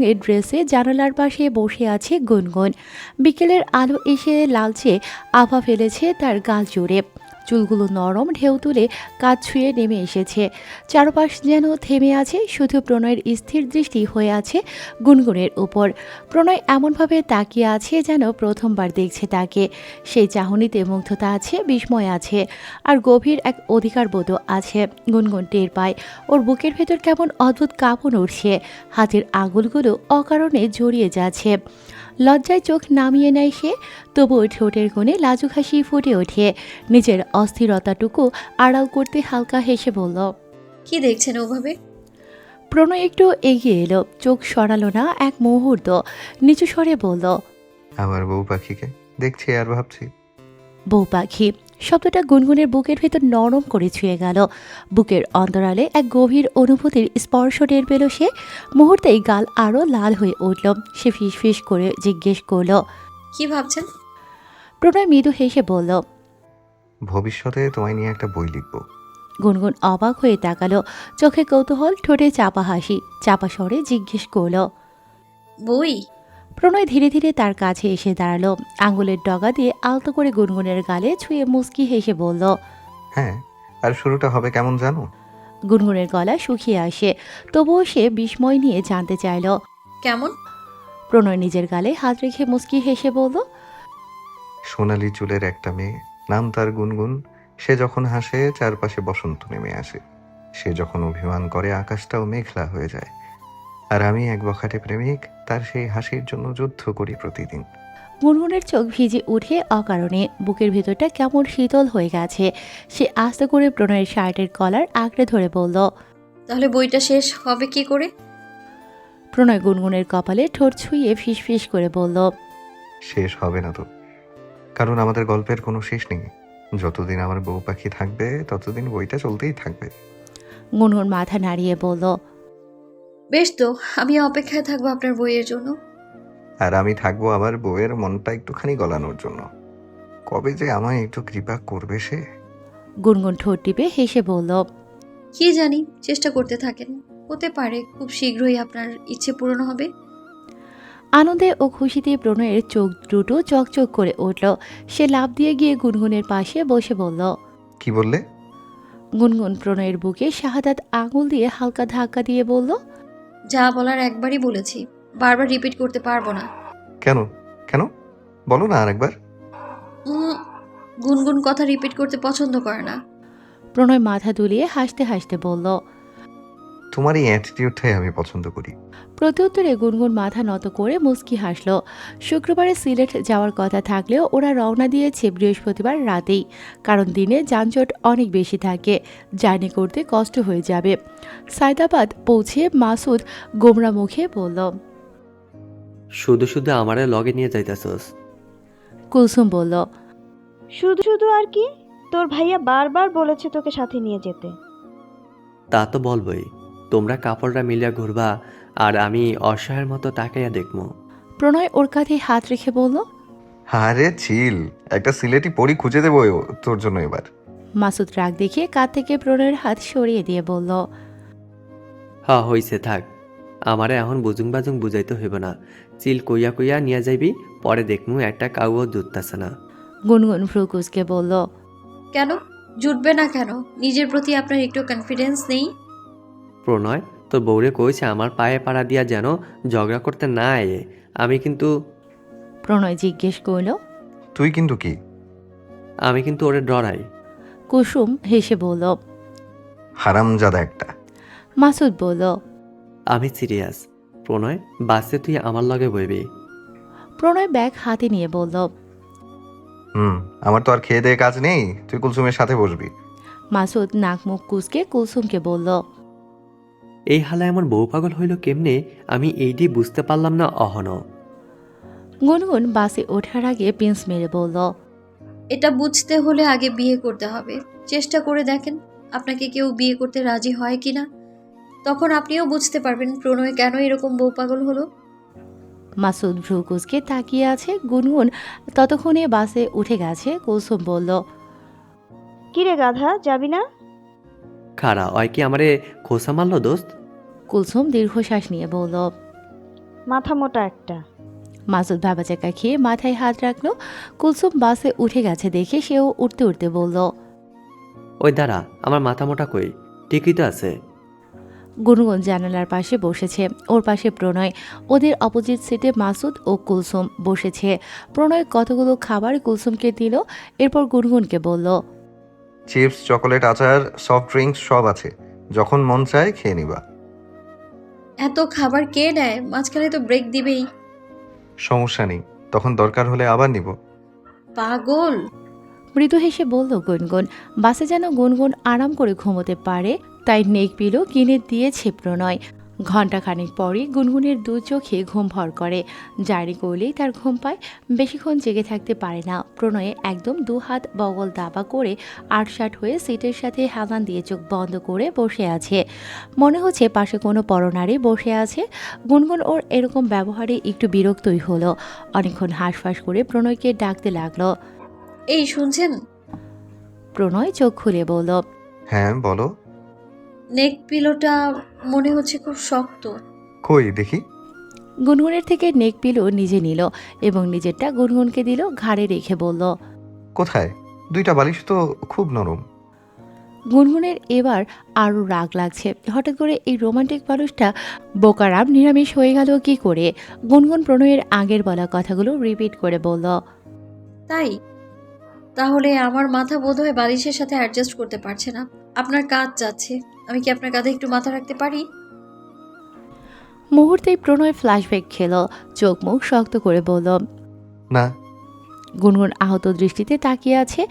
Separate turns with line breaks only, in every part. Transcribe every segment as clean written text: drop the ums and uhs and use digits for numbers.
এর ড্রেসে জানালার পাশে বসে আছে গুনগুন। বিকেলের আলো এসে লালচে আভা ফেলেছে তার গাল জুড়ে। চুলগুলো নরম ঢেউ তুলে কাঁধ ছুঁয়ে নেমে এসেছে। চারপাশ যেন থেমে আছে, শুধু প্রণয়ের স্থির দৃষ্টি হয়ে আছে গুনগুনের উপর। প্রণয় এমনভাবে তাকিয়ে আছে যেন প্রথমবার দেখছে তাকে। সেই চাহনিতে মুগ্ধতা আছে, বিস্ময় আছে, আর গভীর এক অধিকারবোধও আছে। গুনগুন টের পায় ওর বুকের ভেতর কেমন অদ্ভুত কাঁপন উঠছে। হাতের আঙুলগুলো অকারণে জড়িয়ে যাচ্ছে। লজ্জায় চোখ নামিয়ে নেয় সে, তবুও ঠোঁটের কোণে লাজুক হাসি ফুটে ওঠে। নিজের অস্থিরতাটুকু আড়াল করতে হালকা হেসে বলল।
কি দেখছেন ওভাবে?
প্রণয় একটু এগিয়ে এলো, চোখ সরালো না এক মুহূর্ত, নিচু স্বরে বলল।
আমার বউ পাখিকে দেখছি আর ভাবছি।
বউ পাখি শব্দটা গুনগুনের বুকের ভেতর নরম করে ছুঁয়ে গেল। বুকের অন্তরালে এক গভীর অনুভূতির স্পর্শ টের পেল সে। মুহূর্তেই গাল আরও লাল হয়ে উঠল। সে ফিসফিস করে জিজ্ঞেস করল।
কি ভাবছেন?
প্রণয় মৃদু হেসে বলল।
ভবিষ্যতে তোমায় নিয়ে একটা বই লিখব।
গুনগুন অবাক হয়ে তাকালো, চোখে কৌতূহল, ঠোঁটে চাপা হাসি। চাপা স্বরে জিজ্ঞেস করল।
বই?
প্রণয় ধীরে ধীরে তার কাছে এসে দাঁড়ালো, আঙুলের ডগা দিয়ে আলতো করে গুনগুনের গালে ছুঁয়ে মুচকি হেসে বলল।
হ্যাঁ, আর শুরুটা হবে কেমন জানো?
গুনগুনের গলা শুকিয়ে আসে, তবুও সে বিস্ময় নিয়ে জানতে চাইল।
কেমন?
প্রণয় নিজের গালে হাত রেখে মুচকি হেসে বলল।
সোনালি চুলের একটা মেয়ে, নাম তার গুনগুন। সে যখন হাসে চারপাশে বসন্ত নেমে আসে। সে যখন অভিমান করে আকাশটাও মেঘলা হয়ে যায়। আর আমি এক বখাটে প্রেমিক, তার সেই হাসির জন্য যুদ্ধ করি প্রতিদিন।
গুনগুনের চোখ ভিজে উঠে অকারণে, বুকের ভেতরটা কেমন শীতল হয়ে গেছে। সে আস্তে করে প্রণয়ের শার্টের কলার আঁকড়ে ধরে বলল।
তাহলে বইটা শেষ হবে কি করে?
প্রণয় গুনগুনের কপালে ঠোঁট ছুঁয়ে ফিসফিস করে বলল।
শেষ হবে না তো, কারণ আমাদের গল্পের কোনো শেষ নেই। যতদিন আমার বউ পাখি থাকবে ততদিন বইটা চলতেই থাকবে।
গুনগুন মাথা নাড়িয়ে বলল।
বেশ তো, আমি অপেক্ষায় থাকবো আপনার বইয়ের জন্য।
আর আমি থাকবো আমার বউয়ের মনটা একটুখানি গলানোর জন্য। কবে যে আমায় একটু কৃপা করবে সে।
গুনগুন ঠোঁট টিপে হেসে বলল।
কি জানি, চেষ্টা করতে থাকেন, হতে পারে খুব শীঘ্রই আপনার ইচ্ছে পূরণ হবে।
আনন্দে ও খুশিতে প্রণয়ের চোখ দুটো চকচক করে উঠল। সে লাফ দিয়ে গিয়ে গুনগুনের পাশে বসে বলল।
কি বললে?
গুনগুন প্রণয়ের বুকে শাহাদাত আঙুল দিয়ে হালকা ধাক্কা দিয়ে বলল।
যা বলার একবারই বলেছি, বারবার রিপিট করতে পারবো না।
কেন? কেন বলো না আরেকবার।
উম, গুনগুন কথা রিপিট করতে পছন্দ করে না।
প্রণয় মাথা দুলিয়ে হাসতে হাসতে বলল।
তোমার এই অ্যাটিটিউডটাই আমি পছন্দ করি।
প্রত্যুত্তরে গুনগুন মাথা নত করে মুচকি হাসল। শুক্রবারে সিলেট যাওয়ার কথা থাকলেও ওরা রওনা দিয়েছে বৃহস্পতিবার রাতেই, কারণ দিনে যানজট অনেক বেশি থাকে, জার্নি করতে কষ্ট হয়ে যাবে। সায়দাবাদ পৌঁছে মাসুদ গোমরা মুখে বলল।
শুধু শুধু আমারে লগে নিয়ে যাইতাছস?
কুলসুম বলল।
শুধু শুধু আর কি, তোর ভাইয়া বারবার বলেছে তোকে সাথে নিয়ে যেতে।
তা তো বলবই। তোমরা কাপড়রা মিলিয়া ঘুরবা আর আমি অসহায়ের মতো তাকাইয়া দেখমু।
প্রণয় ওর কাঁধে হাত রেখে বলল।
আরে চিল, একটা সিলেটি পরি খুঁজে দেবো তোর জন্য এবার।
মাসুদ রাগ দেখিয়ে কাঁধ থেকে প্রণয়ের হাত সরিয়ে দিয়ে বলল।
হইছে থাক, আমারে এখন বুজুং বাজুং বুঝাইতে হইব না। চিল কইয়া কইয়া নিয়ে যাইবি, পরে দেখমু একটা কাউও জুটতাছে না।
গুনগুন ভ্রুকুসকে বলল।
কেন জুটবে না? কেন নিজের প্রতি আপনার একটু কনফিডেন্স নেই?
প্রণয় তোর বউরে কইছে আমার পায়ে পাড়া দিয়া যেন ঝগড়া করতে না আয়ে। আমি কিন্তু
প্রণয় জিজ্ঞেস করল।
তুই কিন্তু কি?
আমি কিন্তু ওরে ডরাই।
কুসুম হেসে বলল।
হারামজাদা একটা।
মাসুদ বলল।
আমি সিরিয়াস। প্রণয় বাসে তুই আমার লগে বইবি।
প্রণয় ব্যাগ হাতে নিয়ে বলল।
আমার তো আর খেয়ে দেয়ে কাজ নেই, তুই কুলসুমের সাথে বসবি।
মাসুদ নাক মুখ কুচকে কুলসুমকে বলল।
এই হালে আমার বউ পাগল হইল কেমনে, আমি এইটি বুঝতে পারলাম না অহনো।
গুনগুন বাসে ওঠার আগে পিন্স মেরে বলল।
এটা বুঝতে হলে আগে বিয়ে করতে হবে। চেষ্টা করে দেখেন আপনাকে কেউ বিয়ে করতে রাজি হয় কিনা, তখন আপনিও বুঝতে পারবেন প্রণয় কেন এরকম বউ পাগল হলো।
মাসুদ ভ্রুকুচকে তাকিয়ে আছে। গুনগুন ততক্ষণে বাসে উঠে গেছে। কুলসুম বলল।
কিরে গাধা, যাবি না?
খারা ওই কি আমারে খোসা মারলো দোস্ত?
কুলসুম দীর্ঘশ্বাস নিয়ে বলল।
মাথা মোটা একটা।
মাসুদ ভ্যাবাচাকা খেয়ে মাথায় হাত রাখলো। কুলসুম বাসে উঠে গেছে দেখে সেও উঠতে উঠতে বলল,
ওই দাঁড়া, আমার মাথা মোটা কই? ঠিকই তো আছে।
গুনগুন জানালার পাশে বসেছে, ওর পাশে প্রণয়। ওদের অপোজিট সিটে মাসুদ ও কুলসুম বসেছে। প্রণয় কতগুলো খাবার কুলসুমকে দিল, এরপর গুনগুনকে বলল,
চিপস, চকোলেট, আচার, সফট ড্রিঙ্কস সব আছে, যখন মন চায় খেয়ে নিবা।
এত খাবার কে নেয়? মাঝখানে তো ব্রেক দিবেই।
সমস্যা নেই, তখন দরকার হলে আবার নিব।
পাগল।
মৃদু হেসে বলল গুনগুন। বাসে যেন গুনগুন আরাম করে ঘুমোতে পারে তাই নেক পিলো কিনে দিয়েছে প্রণয়। ঘণ্টাখানেক পরই গুনগুনের দু চোখে ঘুম ভর করে। জার্নি করলেই তার ঘুম পায়, বেশিক্ষণ জেগে থাকতে পারে না। প্রণয়ে একদম দু হাত বগল দাবা করে আটসাট হয়ে সিটের সাথে হেলান দিয়ে চোখ বন্ধ করে বসে আছে। মনে হচ্ছে পাশে কোনো পরনারী বসে আছে। গুনগুন ওর এরকম ব্যবহারে একটু বিরক্তই হলো। অনেকক্ষণ হাঁসফাঁস করে প্রণয়কে ডাকতে লাগলো।
এই শুনছেন?
প্রণয় চোখ খুলে বলল,
হ্যাঁ বলো।
নেক পিলোটা মনে হচ্ছে খুব শক্ত।
কই দেখি।
গুনগুনের থেকে নেক পিলো নিজে নিল এবং নিজেরটা গুনগুনকে দিল, ঘাড়ে রেখে বলল।
কোথায়? দুইটা বালিশ তো খুব নরম।
গুনগুনের এবার আরও রাগ লাগছে। হঠাৎ করে এই রোমান্টিক মানুষটা বোকারাম নিরামিষ হয়ে গেল কি করে? গুনগুন প্রণয়ের আগের বলা কথাগুলো রিপিট করে বলল,
তাই? তাহলে আমার মাথা বোধহয় বালিশের সাথে অ্যাডজাস্ট করতে পারছে না। আপনার কাঁধ যাচ্ছে, আমি কি আপনার কাঁধে একটু মাথা রাখতে পারি?
মুহূর্তেই প্রণয় ফ্ল্যাশব্যাক খেল, চোখ মুখ শক্ত করে বলল।
না।
গুনগুন আহত দৃষ্টিতে তাকিয়ে আছে।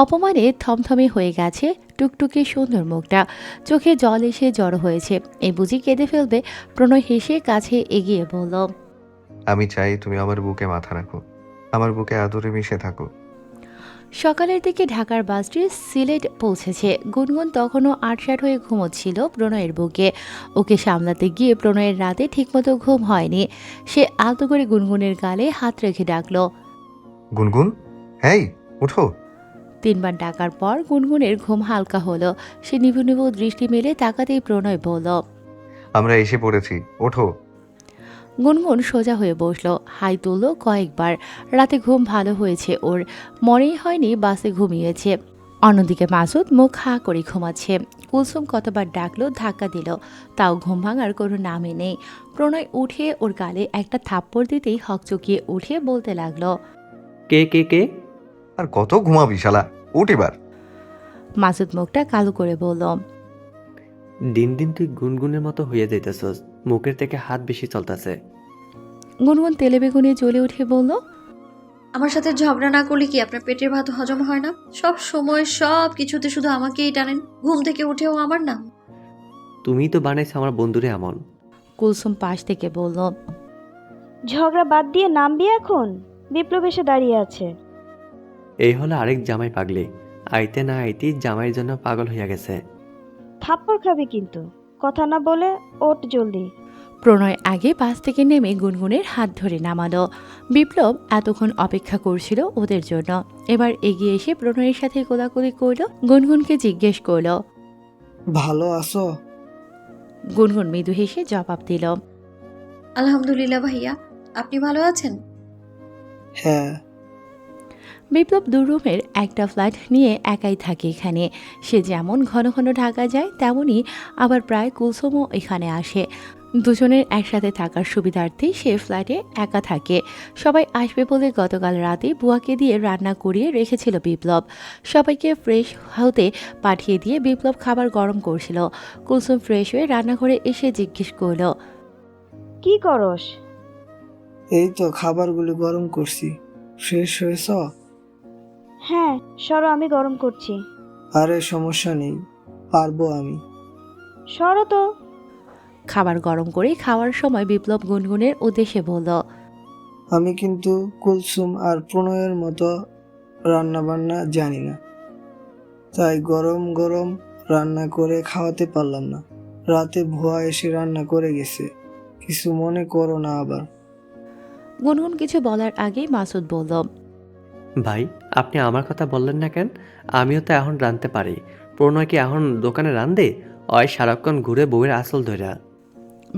অপমানে থমথমে হয়ে গেছে টুকটুকে সুন্দর মুখটা, চোখে জল এসে জড়ো হয়েছে। এই বুঝি কেঁদে ফেলবে। প্রণয় হেসে কাছে এগিয়ে বলল,
আমি চাই তুমি আমার বুকে মাথা রাখো, আমার বুকে আদরে মিশে থাকো।
সকালের দিকে ঢাকার বাসটি সিলেট পৌঁছেছে। গুনগুন তখনও আটসাট হয়ে ঘুমোচ্ছিল প্রণয়ের বুকে। ওকে সামলাতে গিয়ে প্রণয়ের রাতে ঠিকমতো ঘুম হয়নি। সে আলতো করে গুনগুনের গালে হাত রেখে ডাকলো।
গুনগুন, হেই উঠো।
3 বার ডাকার পর গুনগুনের ঘুম হালকা হলো। সে নিভু নিভু দৃষ্টি মেলে তাকাতেই প্রণয় বলল,
আমরা এসে পড়েছি, ওঠো।
গুনগুন সোজা হয়ে বসলো, হাই তুলল কয়েকবার। রাতে ঘুম ভালো হয়েছে ওর, মনেই হয়নি বাসে ঘুমিয়েছে। অন্যদিকে মাসুদ মুখ হা করে ঘুমাচ্ছে। কুলসুম কতবার ডাকলো, ধাক্কা দিল, তাও ঘুম ভাঙার কোনো নামই নেই। প্রণয় উঠে ওর গালে একটা থাপ্পড় দিতেই হকচকিয়ে উঠে বলতে লাগলো,
কে কে কে?
আর কত ঘুমাবি শালা, উঠ এবার।
মাসুদ মুখটা কালো করে বলল,
দিন দিন তুই গুনগুনের মতো হয়ে যাইতেছস, মুখের থেকে হাত বেশি চলতেছে।
গুনগুন তেলে বেগুনে জ্বলে উঠে বলল,
আমার সাথে ঝগড়া না করলে কি আপনার পেটের ভাত হজম হয় না? সব সময় সব কিছুতে শুধু আমাকেই টানেন, ঘুম থেকে উঠেও আমার নাম।
তুমিই তো বানাইছো আমার বন্ধুরে এমন।
কুলসুম পাশ থেকে বলল,
ঝগড়া বাদ দিয়ে নামবি এখন? বিপ্লব এসে দাঁড়িয়ে আছে।
এই হলো আরেক জামাই পাগলি, আইতে না আইতেই জামাইয়ের জন্য পাগল হইয়া গেছে।
থাপ্পড় খাবি কিন্তু, কথা না বলে ওঠ জলদি।
প্রণয় আগে বাস থেকে নেমে গুনগুনের হাত ধরে নামালো। বিপ্লব এতক্ষণ অপেক্ষা করছিল ওদের জন্য। এবার এগিয়ে এসে প্রণয়ের সাথে কোলাকুলি করল। গুনগুনকে জিজ্ঞেস করল।
ভালো আছো?
গুনগুন মৃদু হেসে জবাব দিল,
আলহামদুলিল্লাহ ভাইয়া, আপনি ভালো আছেন?
হ্যাঁ।
বিপ্লব 2 রুমের একটা ফ্ল্যাট নিয়ে একাই থাকে এখানে। সে যেমন ঘন ঘন ঢাকা যায়, তেমনই আবার প্রায় কুলসুমও এখানে আসে। দুজনের একসাথে থাকার সুবিধার্থে সে ফ্ল্যাটে একা থাকে। সবাই আসবে বলে গতকাল রাতে বুয়াকে দিয়ে রান্না করিয়ে রেখেছিল বিপ্লব। সবাইকে ফ্রেশ হতে পাঠিয়ে দিয়ে বিপ্লব খাবার গরম করছিল। কুলসুম ফ্রেশ হয়ে রান্নাঘরে এসে জিজ্ঞেস করল,
কি করস?
এই তো খাবারগুলো গরম করছি। ফ্রেশ হয়েছ?
হ্যাঁ, সরো, আমি গরম করছি।
আরে সমস্যা নেই, পারবো আমি।
সরো তো।
খাবার গরম করে খাওয়ার সময় বিপ্লব গুনগুনের উদ্দেশ্যে বলল,
আমি কিন্তু কুলসুম আর প্রণয়ের মতো রান্না বান্না জানি না, তাই গরম গরম রান্না করে খাওয়াতে পারলাম না। রাতে ভুয়া এসে রান্না করে গেছে, কিছু মনে করো না আবার।
গুনগুন কিছু বলার আগেই মাসুদ বলল,
ভাই, আপনি আমার কথা বললেন না কেন? আমিও তো এখন রাঁধতে পারি। প্রণয় কি এখন দোকানে রান্ধে? ওই সারাক্ষণ ঘুরে বউয়ের আসল ধরা।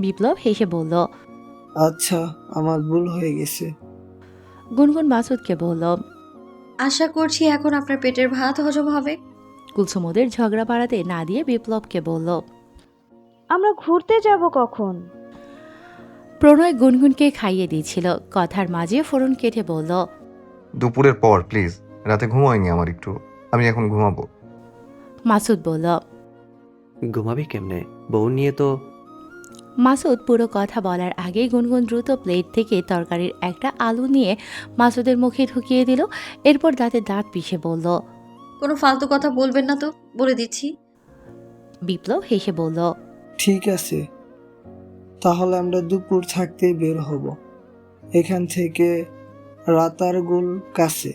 বিপ্লব হেসে বলল,
আচ্ছা, আমার ভুল হয়ে গেছে।
গুনগুন মাসুদকে বলল।
আশা করছি এখন আপনার পেটের ভাত হজম হবে।
কুলসুম ওদের ঝগড়া বাড়াতে না দিয়ে বিপ্লবকে বলল।
আমরা ঘুরতে যাব কখন?
প্রণয় গুনগুনকে খাইয়ে দিয়েছিল, কথার মাঝে ফোরন কেটে বলল।
দুপুরের পর প্লিজ, রাতে ঘুমায়নি আমার একটু, আমি এখন ঘুমাবো।
মাসুদ বলল।
ঘুমাবি কেমনে? বউ নিয়ে তো।
মাসুদ পুরো কথা বলার আগেই গুনগুন দ্রুত প্লেট থেকে তরকারির একটা আলু নিয়ে মাসুদের মুখে ঢুকিয়ে দিল। এরপর দাঁতে দাঁত পিষে বলল।
কোনো ফালতু কথা বলবেন না তো, বলে দিচ্ছি।
বিপ্লব হেসে বলল।
ঠিক আছে, তাহলে আমরা দুপুর থাকতেই বের হব। এখান থেকে রাতারগুল কাছে।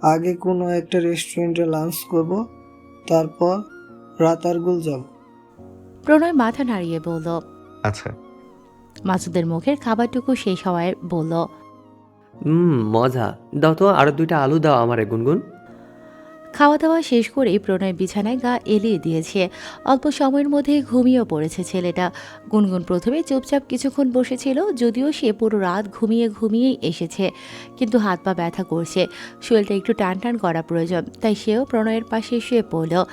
আগে কোনো একটা রেস্টুরেন্টে লাঞ্চ করব, তারপর রাতারগুল যাব।
প্রণয় মাথা নাড়িয়ে বলল।
আচ্ছা।
মাসুদের মুখের খাবারটুকু শেষ হওয়ায় বলল।
মজা। দাও তো, আরো 2টা আলু দাও আমারে গুনগুন।
খাওয়া দাওয়া শেষ করেই প্রণয় বিছানায় গা এলিয়ে দিয়েছে। অল্প সময়ের মধ্যে ঘুমিয়েও পড়েছে ছেলেটা। গুনগুন প্রথমে চুপচাপ কিছুক্ষণ বসেছিল, যদিও সে পুরো রাত ঘুমিয়ে ঘুমিয়েই এসেছে, কিন্তু হাত পা ব্যথা করছে, শরীরটা একটু টান টান করা প্রয়োজন, তাই সেও প্রণয়ের পাশে শুয়ে পড়ল।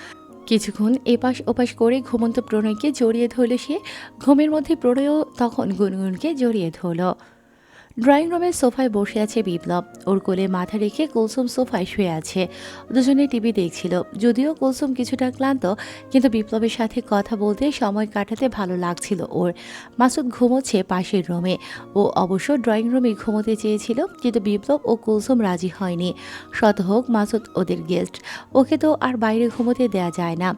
কিছুক্ষণ এপাশ ওপাশ করে ঘুমন্ত প্রণয়কে জড়িয়ে ধরল সে। ঘুমের মধ্যে প্রণয়ও তখন গুনগুনকে জড়িয়ে ধরল। ড্রয়িং রুমের সোফায় বসে আছে বিপ্লব, ওর কোলে মাথা রেখে কুলসুম সোফায় শুয়ে আছে। দুজনে টিভি দেখছিল, যদিও কুলসুম কিছুটা ক্লান্ত, কিন্তু বিপ্লবের সাথে কথা বলতে সময় কাটাতে ভালো লাগছিল ওর। মাসুদ ঘুমোচ্ছে পাশের রুমে, ও অবশ্য ড্রয়িং রুমে ঘুমোতে চেয়েছিল, কিন্তু বিপ্লব ও কুলসুম রাজি হয়নি। শত হোক মাসুদ ওদের গেস্ট, ওকে তো আর বাইরে ঘুমোতে দেয়া যায় না।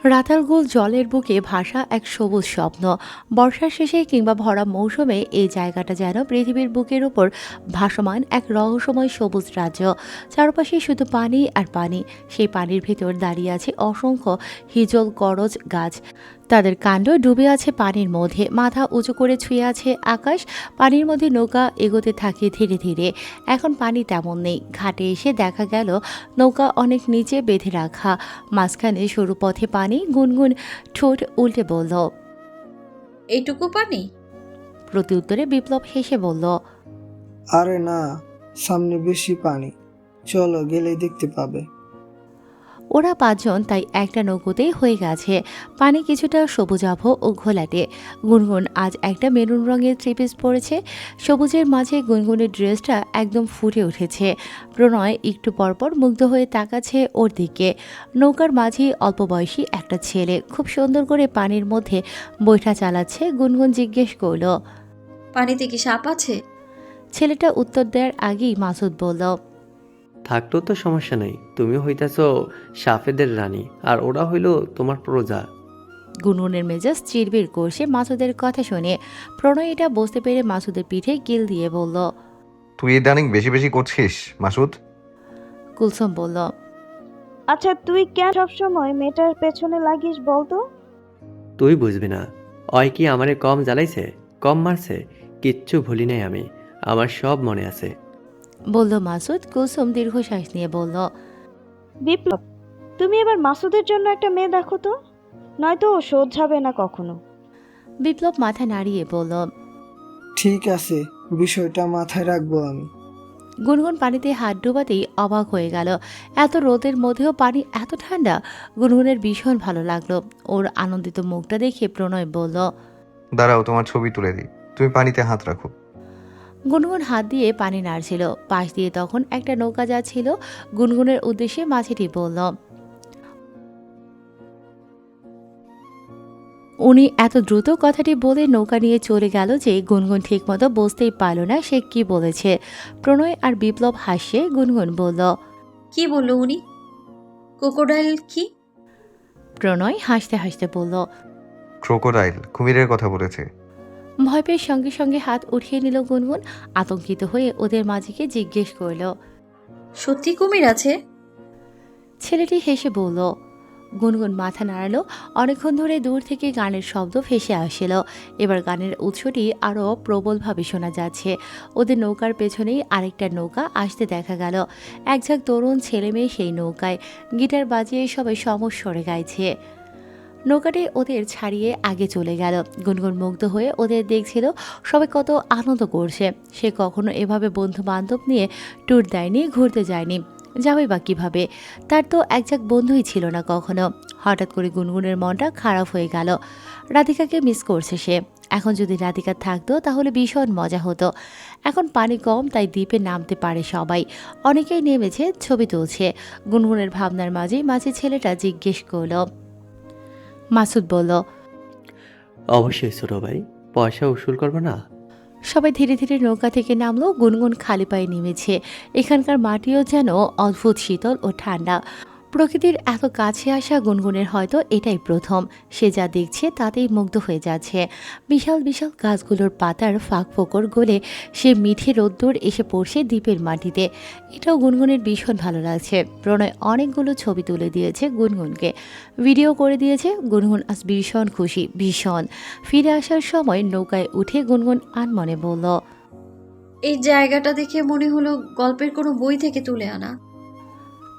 রাতারগুল জলের বুকে ভাসা এক সবুজ স্বপ্ন। বর্ষার শেষে কিংবা ভরা মৌসুমে এই জায়গাটা যেন পৃথিবীর বুকের উপর ভাসমান এক রহস্যময় সবুজ রাজ্য। চারপাশে শুধু পানি আর পানি। সেই পানির ভেতর দাঁড়িয়ে আছে অসংখ্য হিজল করজ গাছ। তাদের কাণ্ড ডুবে আছে পানির মধ্যে, মাথা উঁচু করে ছুঁয়ে আছে আকাশ। পানির মধ্যে নৌকা এগোতে থাকে ধীরে ধীরে। এখন পানি তেমন নেই। ঘাটে এসে দেখা গেল নৌকা অনেক নিচে বেঁধে রাখা, মাঝখানে সরু পথে পানি। গুনগুন ঠোঁট উল্টে বলল।
এইটুকু পানি?
প্রত্যুত্তরে বিপ্লব হেসে বলল।
আরে না, সামনে বেশি পানি, চলো গেলেই দেখতে পাবে।
ওরা পাঁচজন তাই একটা নৌকোতেই হয়ে গেছে। পানি কিছুটা সবুজাভ ও ঘোলাটে। গুনগুন আজ একটা মেরুন রঙের থ্রি পিস পরেছে। সবুজের মাঝে গুনগুনের ড্রেসটা একদম ফুটে উঠেছে। প্রণয় একটু পরপর মুগ্ধ হয়ে তাকাচ্ছে ওর দিকে। নৌকার মাঝে অল্প বয়সী একটা ছেলে খুব সুন্দর করে পানির মধ্যে বৈঠা চালাচ্ছে। গুনগুন জিজ্ঞেস করল।
পানিতে কি সাপ আছে?
ছেলেটা উত্তর দেওয়ার আগেই মাসুদ বলল।
থাকতো তো সমস্যা নেই, তুমি হইতাছ সাফেদের রানী, আর ওরা হইল তোমার প্রজা।
গুনগুনের মেজাজ চিরবির করছে মাসুদের কথা শুনে। প্রণয় এটা বুঝতে পেরে মাসুদের পিঠে কিল দিয়ে বলল।
তুই ইদানিং বেশি বেশি করছিস মাসুদ।
কুলসুম বলল।
আচ্ছা, তুই কেন সবসময় মেয়েটার পেছনে লাগিস বলতো?
তুই বুঝবি না। অয় কি আমারে কম জ্বালাইছে, কম মারছে? কিচ্ছু ভুলি নাই আমি, আমার সব মনে আছে।
বলল মাসুদ। কুলসুম দীর্ঘশ্বাস নিয়ে বলল।
বিপ্লব, তুমি এবার মাসুদের জন্য একটা মেয়ে দেখো তো, নয়তো ও শোধরাবে না কখনো।
বিপ্লব মাথা নাড়িয়ে বলল।
ঠিক আছে, বিষয়টা মাথায় রাখবো আমি।
গুনগুন পানিতে হাত ডোবাতেই অবাক হয়ে গেল। এত রোদের মধ্যেও পানি এত ঠান্ডা। গুনগুনের ভীষণ ভালো লাগলো। ওর আনন্দিত মুখটা দেখে প্রণয় বলল।
দাঁড়াও, তোমার ছবি তুলে দিই, তুমি পানিতে হাত রাখো।
গুনগুন হাত দিয়ে পানি নাড়ছিল। পাশ দিয়ে তখন একটা নৌকা যাচ্ছিল। গুনগুনের উদ্দেশ্যে মাঝিটি বলল। উনি এত দ্রুত কথাটি বলে নৌকা নিয়ে চলে গেল যে গুনগুন ঠিকমতো বুঝতেই পারল না সে কি বলেছে। প্রণয় আর বিপ্লব হাসিয়ে গুনগুন বলল।
কি বললো উনি? ক্রোকোডাইল কি?
প্রণয় হাসতে হাসতে বলল।
ক্রোকোডাইল, কুমিরের কথা বলেছে।
ভয় পেয়ে সঙ্গে সঙ্গে হাত উঠিয়ে নিল গুনগুন। আতঙ্কিত হয়ে ওদের মাঝিকে জিজ্ঞেস করল।
সত্যি কুমির আছে?
ছেলেটি হেসে বলল। গুনগুন মাথা নাড়ালো। অনেকক্ষণ ধরে দূর থেকে গানের শব্দ ভেসে আসছিল। এবার গানের উৎসটি আরও প্রবলভাবে শোনা যাচ্ছে। ওদের নৌকার পেছনেই আরেকটা নৌকা আসতে দেখা গেল। একঝাঁক তরুণ ছেলে মেয়ে সেই নৌকায় গিটার বাজিয়ে সবাই সমস্বরে গাইছে। নৌকাটি ওদের ছাড়িয়ে আগে চলে গেল। গুনগুন মুগ্ধ হয়ে ওদের দেখছিল সবাই কত আনন্দ করছে। সে কখনো এভাবে বন্ধু বান্ধব নিয়ে ট্যুর দেয়নি, ঘুরতে যায়নি, যাবে বা কীভাবে? তার তো একজাক বন্ধুই ছিল না কখনো। হঠাৎ করে গুনগুনের মনটা খারাপ হয়ে গেল। রাধিকাকে মিস করছে সে। এখন যদি রাধিকা থাকতো তাহলে ভীষণ মজা হতো। এখন পানি কম, তাই দ্বীপে নামতে পারে সবাই। অনেকেই নেমেছে, ছবি তুলছে। গুনগুনের ভাবনার মাঝে মাঝে ছেলেটা জিজ্ঞেস করল। মাসুদ বলল,
অবশ্যই ছোট ভাই, পয়সা উসুল করবো না?
সবাই ধীরে ধীরে নৌকা থেকে নামলো। গুনগুন খালি পায়ে নেমেছে। এখানকার মাটিও যেন অদ্ভুত শীতল ও ঠান্ডা। প্রকৃতির এত কাছে আসা গুনগুনের হয়তো এটাই প্রথম। সে যা দেখছে তাতেই মুগ্ধ হয়ে যাচ্ছে। বিশাল বিশাল গাছগুলোর পাতার ফাঁক ফোকর গলে সে মিঠে রোদ্দুর এসে পড়ছে দ্বীপের মাটিতে। এটাও গুনগুনের ভীষণ ভালো লাগছে। প্রণয় অনেকগুলো ছবি তুলে দিয়েছে গুনগুনকে, ভিডিও করে দিয়েছে। গুনগুন আজ ভীষণ খুশি, ভীষণ। ফিরে আসার সময় নৌকায় উঠে গুনগুন আনমনে বলল,
এই জায়গাটা দেখে মনে হলো গল্পের কোনো বই থেকে তুলে আনা।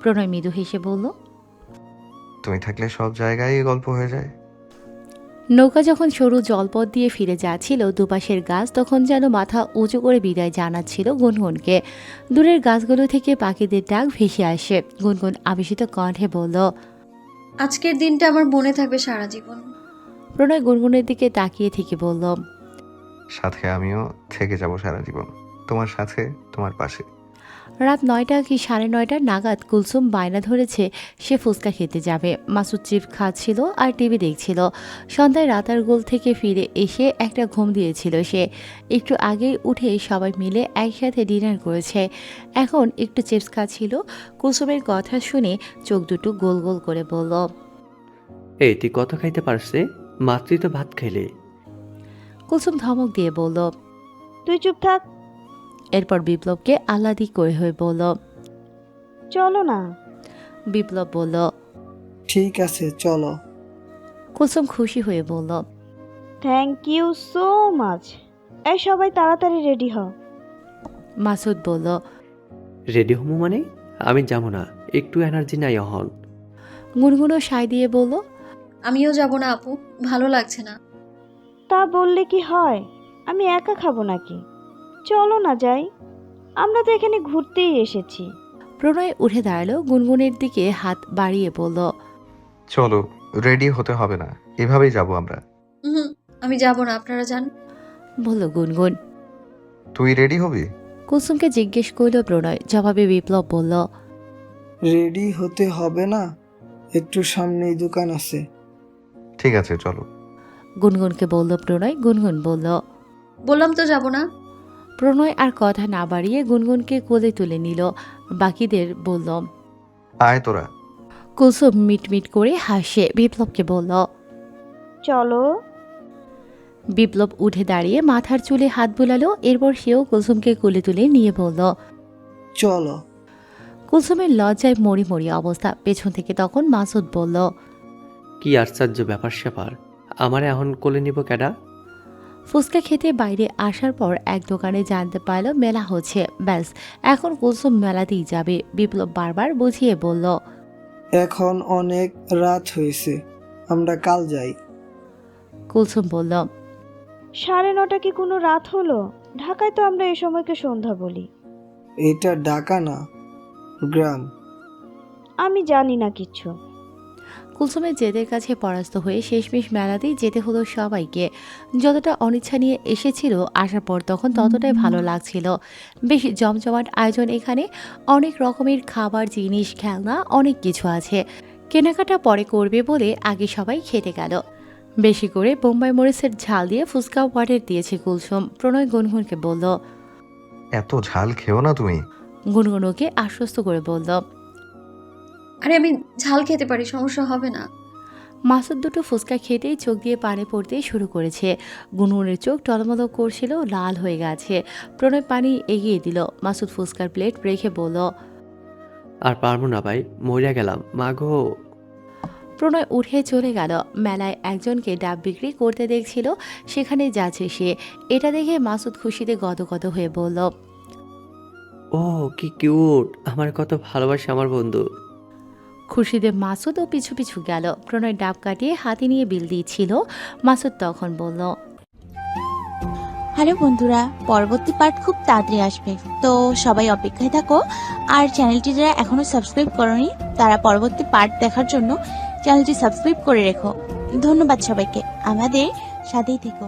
প্রণয় মৃদু হেসে বলল,
তুমি থাকলে সব জায়গায় গল্প হয়ে যায়।
নৌকা যখন সরু জলপথ দিয়ে ফিরে যাচ্ছিল, দুপাশের গাছ তখন যেন মাথা উঁচু করে বিদায় জানাচ্ছিল গুনগুনকে। দূরের গাছগুলো থেকে পাখিদের ডাক ভেসে আসে। গুনগুন আবেশিত কণ্ঠে বলল,
আজকের দিনটা আমার মনে থাকবে সারা জীবন।
প্রণয় গুনগুনের দিকে তাকিয়ে থেকে বলল,
সাথে আমিও থেকে যাব সারা জীবন, তোমার সাথে, তোমার পাশে।
রাত 9টা কি 9:30 নাগাদ কুলসুম বায়না ধরেছে সে ফুচকা খেতে যাবে। মাসুদ চিপস খাচ্ছিল আর টিভি দেখছিল। সন্ধ্যায় রাতার গোল থেকে ফিরে এসে একটা ঘুম দিয়েছিল সে। একটু আগেই উঠে সবাই মিলে একসাথে ডিনার করেছে। এখন একটু চিপস খাচ্ছিল। কুলসুমের কথা শুনে চোখ দুটো গোল গোল করে বলল,
এই তুই কত খাইতে পারছে? মাত্রই তো ভাত খাইলে।
কুলসুম ধমক দিয়ে বলল।
তুই চুপ থাক।
এরপর বিপ্লবকে আহ্লাদি করে হয়ে বলল।
চলো না।
বিপ্লব বলল।
ঠিক আছে, চলো।
কুলসুম খুশি হয়ে বলল,
থ্যাংক ইউ সো মাচ। এই সবাই তাড়াতাড়ি রেডি হও।
মাসুদ বলল।
রেডি হমু মানে? আমি যাবো না, একটু এনার্জি নাই অহন।
গুনগুনো সায় দিয়ে বলল,
আমিও যাব না আপু, ভালো লাগছে না।
তা বললে কি হয়? আমি একা খাবো নাকি? চলো না যাই, আমরা তো এখানে ঘুরতেই এসেছি।
প্রণয় উঠে দাঁড়ালো, গুনগুনের দিকে হাত বাড়িয়ে বলল,
চলো, রেডি হতে হবে না, এভাবেই যাব আমরা।
হুম, আমি যাব না, আপনারা যান।
বলল গুনগুন।
তুই রেডি হবি?
কুলসুমকে জিজ্ঞেস করল প্রণয়। জবাবে বিপ্লব বলল,
রেডি হতে হবে না, একটু সামনেই দোকান আছে।
ঠিক আছে, চলো।
গুনগুনকে বলল প্রণয়। গুনগুন বলল।
বললাম তো যাব না।
প্রণয় আর কথা না বাড়িয়ে গুনগুনকে কোলে তুলে নিল। বাকিদের বলল।
আয় তোরা।
কুলসুম মিটমিট করে হাসে বিপ্লবকে বলল।
চলো।
বিপ্লব উঠে দাঁড়িয়ে মাথার চুলে হাত বুলালো। এরপর সেও কুলসুমকে কোলে তুলে নিয়ে বলল,
চলো।
কুলসুমের লজ্জায় মরি মরি অবস্থা। পেছন থেকে তখন মাসুদ বলল,
কি আশ্চর্য ব্যাপার স্যাপার, আমারে এখন কোলে নিব কেডা?
ফুচকা খেতে বাইরে আসার পর এক দোকানে জানতে পারল মেলা হচ্ছে। ব্যাস, এখন কুলসুম মেলাতেই যাবে। বিপ্লব বারবার বুঝিয়ে বলল,
এখন অনেক রাত হয়েছে, আমরা কাল যাই।
কুলসুম বলল,
9:30 কি কোনো রাত হলো? ঢাকায় তো আমরা এই সময়কে সন্ধ্যা বলি।
এটা ঢাকা না, গ্রাম।
আমি জানি না কিচ্ছু।
কুলসুমের জেদের কাছে পরাস্ত হয়ে শেষমেশ মেলাতেই যেতে হলো সবাইকে। যতটা অনিচ্ছা নিয়ে এসেছিল, আসার পর তখন ততটাই ভালো লাগছিল। বেশ জমজমাট আয়োজন এখানে। অনেক রকমের খাবার, জিনিস, খেলনা, অনেক কিছু আছে। কেনাকাটা পরে করবে বলে আগে সবাই খেতে গেল। বেশি করে বোম্বাই মরিচের ঝাল দিয়ে ফুচকা অর্ডার দিয়েছে কুলসুম। প্রণয় গুনগুনকে বলল।
এত ঝাল খেও না তুমি।
গুনগুনকে আশ্বস্ত করে বলল।
আরে আমি ঝাল খেতে পারি, সমস্যা হবে না।
মাসুদ দুটো ফুচকা খেতেই চোখ দিয়ে পানি পড়তে শুরু করেছে। গুনগুনের চোখ টলমল করছিল, লাল হয়ে গেছে। প্রণয় পানি এগিয়ে দিল। মাসুদ ফুচকার প্লেট রেখে বলল,
আর পারবো না ভাই, মরিয়া গেলাম মাগো।
প্রণয় উঠে চলে গেল। মেলায় একজনকে ডাব বিক্রি করতে দেখছিল, সেখানে যাচ্ছে সে। এটা দেখে মাসুদ খুশিতে গদগদ হয়ে বলল,
ও কি কিউট, আমার কত ভালোবাসে আমার বন্ধু।
খুশিতে মাসুদও পিছু পিছু গেল। প্রণয় ডাব কাটিয়ে হাতে নিয়ে বিল দিচ্ছিল। মাসুদ তখন বলল,
হ্যালো বন্ধুরা, পরবর্তী পার্ট খুব তাড়াতাড়ি আসবে, তো সবাই অপেক্ষায় থাকো। আর চ্যানেলটি যারা এখনো সাবস্ক্রাইব করনি তারা পরবর্তী পার্ট দেখার জন্য চ্যানেলটি সাবস্ক্রাইব করে রেখো। ধন্যবাদ সবাইকে, আমাদের সাথেই থেকো।